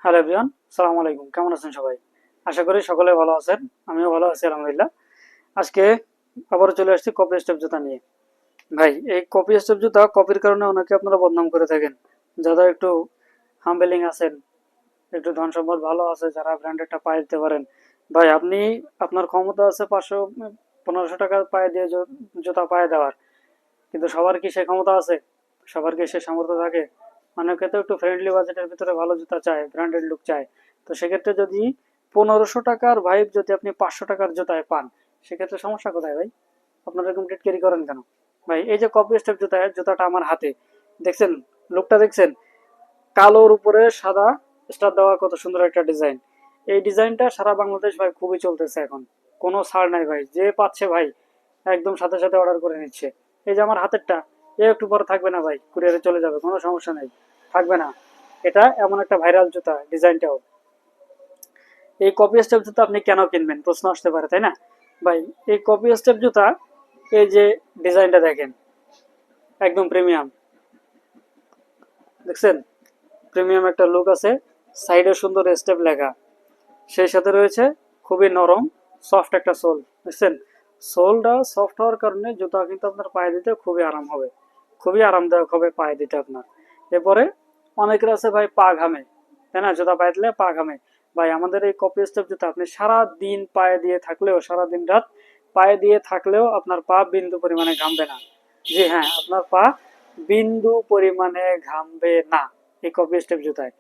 Hello everyone, আসসালামু আলাইকুম। কেমন আছেন সবাই? আশা করি সকলে ভালো আছেন। আমিও ভালো আছি আলহামদুলিল্লাহ। আজকে আবারও চলে আসছি কপি স্টেপ জুতা নিয়ে। ভাই, এই কপি স্টেপ জুতা কপির কারণে অনেকে আপনারা বদনাম করে থাকেন। যারা একটু হাম্বেলিং আছেন, একটু ধন সম্পদ ভালো আছে, যারা ব্র্যান্ডেডটা পায়ে দিতে পারেন। ভাই, আপনি আপনার ক্ষমতা আছে 500-1500 টাকা পায়ে দিয়ে জুতা পায়ে দেওয়ার, কিন্তু সবার কি সেই ক্ষমতা আছে? সবার কি সে সামর্থ্য থাকে? অনেকে তো একটু ফ্রেন্ডলি বাজেটের ভিতরে ভালো জুতা চায়, ব্র্যান্ডেড লুক চায়। তো সেক্ষেত্রে যদি 1500 টাকার ভাইব যদি আপনি 500 টাকার জুতায় পান, সেক্ষেত্রে সমস্যা কোথায় ভাই? আপনারা এরকম রেট ক্যারি করেন কেন? ভাই, এই যে কপি স্টেপ জুতাটা আমার হাতে, দেখছেন? লুকটা দেখছেন? কালোর উপরে সাদা স্টার দেওয়া, কত সুন্দর একটা ডিজাইন। এই ডিজাইনটা সারা বাংলাদেশ ভাই খুবই চলতেছে এখন। কোনো ছাড় নাই ভাই, যে পাচ্ছে ভাই একদম সাথে সাথে অর্ডার করে নিচ্ছে। এই যে আমার হাতেরটা, এ একটু পরে থাকবে না ভাই, কুরিয়ারে চলে যাবে, কোনো সমস্যা নেই, থাকবে না। এটা এমন একটা ভাইরাল জুতা, ডিজাইনটাও। এই কপি স্টেপ জুতা আপনি কেন কিনবেন প্রশ্ন আসতে পারে, তাই না? ভাই, এই কপি স্টেপ জুতা, এই যে ডিজাইনটা দেখেন, একদম প্রিমিয়াম, দেখছেন? প্রিমিয়াম একটা লুক আছে, সাইডে সুন্দর স্টেপ লেখা, সেই সাথে রয়েছে খুবই নরম সফট একটা সোল, বুঝছেন? সোলটা সফট হওয়ার কারণে জুতা কিন্তু আপনার পায়ে দিতে খুবই আরাম হবে, খুবই আরামদায়ক হবে পায়ে দিতে আপনার। এরপরে অনেকের আছে ভাই পা ঘামে, তাই না? জুতা পায়ে দিলে পা ঘামে। ভাই, আমাদের এই কপি স্টেপ জুতা আপনি সারা দিন পায়ে দিয়ে থাকলেও, সারা দিন রাত পায়ে দিয়ে থাকলেও আপনার পা বিন্দু পরিমাণে ঘামবে না। জি হ্যাঁ, আপনার পা বিন্দু পরিমাণে ঘামবে না এই কপি স্টেপ জুতায়।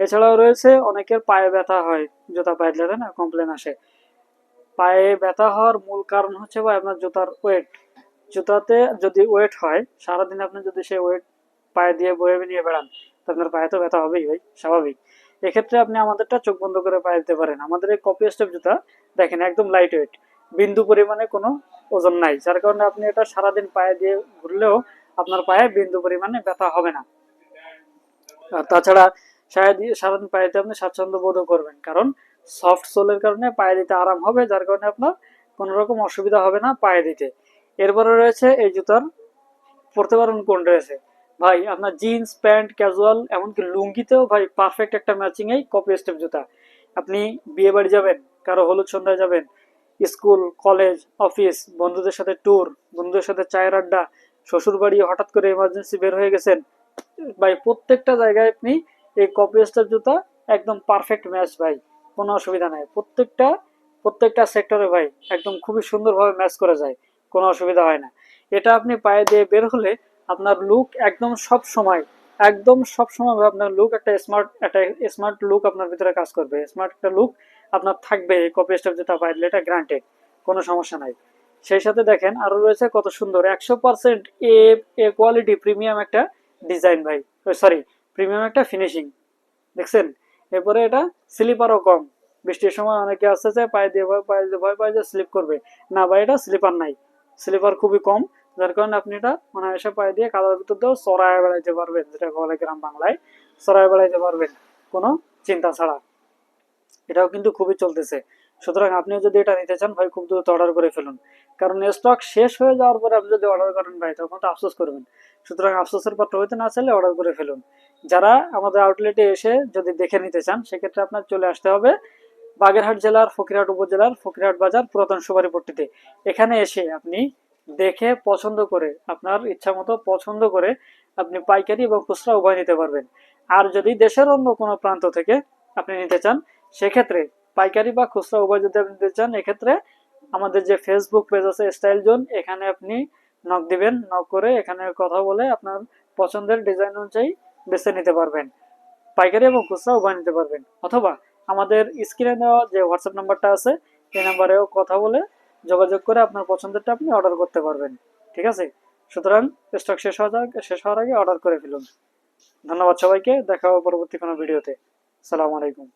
এছাড়াও রয়েছে অনেকের পায়ে ব্যথা হয়, জুতা পায়ে দিলে না কমপ্লেন আসে। পায়ে ব্যথা হওয়ার মূল কারণ হচ্ছে ভাই আপনার জুতার ওয়েট। জুতাতে যদি ওয়েট হয়, সারাদিন আপনি যদি সেই ওয়েট পায়ে দিয়ে বয়ে নিয়ে বেড়ান, তো আপনার পায়ে তো ব্যথা হবেই ভাই, স্বাভাবিক। এক্ষেত্রে আপনি আমাদেরটা চোখ বন্ধ করে পায়ে দিতে পারেন। আমাদের এই কপি স্টেপ জুতা দেখেন একদম লাইট ওয়েট, বিন্দু পরিমাণে কোনো ওজন নাই, যার কারণে আপনি এটা সারাদিন পায়ে দিয়ে ঘুরলেও আপনার পায়ে বিন্দু পরিমাণে ব্যথা হবে না। আর তাছাড়া সারাদিন পায়ে দিতে আপনি স্বাচ্ছন্দ্য বোধও করবেন, কারণ সফট সোলের কারণে পায়ে দিতে আরাম হবে, যার কারণে আপনার কোনো রকম অসুবিধা হবে না পায়ে দিতে। এরপরে রয়েছে এই জুতার পরতে পারেন কোন ড্রেসে। ভাই, আপনার জিন্স প্যান্ট, ক্যাজুয়াল, এমনকি লুঙ্গিতেও ভাই পারফেক্ট একটা ম্যাচিং এই কপি স্টেপ জুতা। আপনি বিয়ে বাড়ি যাবেন, কারো হলুদ সন্ধ্যায় যাবেন, স্কুল, কলেজ, অফিস, বন্ধুদের সাথে ট্যুর, বন্ধুদের সাথে চায়ের আড্ডা, শ্বশুর বাড়ি হঠাৎ করে এমার্জেন্সি বের হয়ে গেছেন, ভাই প্রত্যেকটা জায়গায় আপনি এই কপি স্টার জুতা একদম পারফেক্ট ম্যাচ ভাই, কোনো অসুবিধা নাই। প্রত্যেকটা প্রত্যেকটা সেক্টরে ভাই একদম খুবই সুন্দরভাবে ম্যাচ করে যায়, কোনো অসুবিধা হয় না। এটা আপনি পায়ে দিয়ে বের হলে আপনার লুক একদম সব সময় আপনার লুক একটা স্মার্ট লুক আপনার ভিতরে কাজ করবে, স্মার্ট একটা লুক আপনার থাকবে এই কপি স্টার জুতা পায়ে দিলে, এটা গ্রান্টেড, কোনো সমস্যা নাই। সেই সাথে দেখেন আরো রয়েছে কত সুন্দর 100% এ কোয়ালিটি প্রিমিয়াম একটা ডিজাইন ভাই, সরি, প্রিমিয়াম একটা ফিনিশিং, দেখছেন? এরপরে এটা স্লিপারও কম। বৃষ্টির সময় অনেকে আসতে চায় পায়ে দিয়ে ভয় পায় যে স্লিপ করবে, না ভাই, এটা স্লিপার নাই, স্লিপার খুবই কম, যার কারণে আপনি এটা অনায়াসে পায়ে দিয়ে কাদার ভিতর দিয়েও চড়ায় বেড়াইতে পারবেন, যেটা বলে গ্রাম বাংলায় চড়ায় বেড়াইতে পারবেন কোনো চিন্তা ছাড়া। এটাও কিন্তু খুবই চলতেছে। সুতরাং আপনিও যদি এটা নিতে চান ভাই, খুব দ্রুত অর্ডার করে ফেলুন, কারণ স্টক শেষ হয়ে যাওয়ার পরে আপনি যদি অর্ডার করেন ভাই, তখন তো আফসোস করবেন। সুতরাং আফসোসের পাত্র হইতে না চাইলে অর্ডার করে ফেলুন। যারা আমাদের আউটলেটে এসে যদি দেখে নিতে চান, সেক্ষেত্রে আপনার চলে আসতে হবে বাগেরহাট জেলার ফকিরহাট উপজেলার ফকিরহাট বাজার পুরাতন সুপারিপট্টিতে। এখানে এসে আপনি দেখে পছন্দ করে, আপনার ইচ্ছা মতো পছন্দ করে আপনি পাইকারি এবং খুচরা উভয় নিতে পারবেন। আর যদি দেশের অন্য কোনো প্রান্ত থেকে আপনি নিতে চান, সেক্ষেত্রে পাইকারি বা খুচরা উভয় যদি আপনি নিতে চান, এক্ষেত্রে আমাদের যে ফেসবুক পেজ আছে স্টাইল জোন, এখানে আপনি নক দিবেন, নক করে এখানে কথা বলে আপনার পছন্দের ডিজাইন অনুযায়ী বেছে নিতে পারবেন, পাইকারি এবং খুচরা উভয় নিতে পারবেন। অথবা আমাদের স্ক্রিনে দেওয়া যে হোয়াটসঅ্যাপ নাম্বারটা আছে, এই নাম্বারেও কথা বলে যোগাযোগ করে আপনার পছন্দেরটা আপনি অর্ডার করতে পারবেন, ঠিক আছে? সুতরাং স্টক শেষ হওয়ার আগে অর্ডার করে ফেলুন। ধন্যবাদ সবাইকে, দেখা হবে পরবর্তী কোনো ভিডিওতে। আসসালামু আলাইকুম।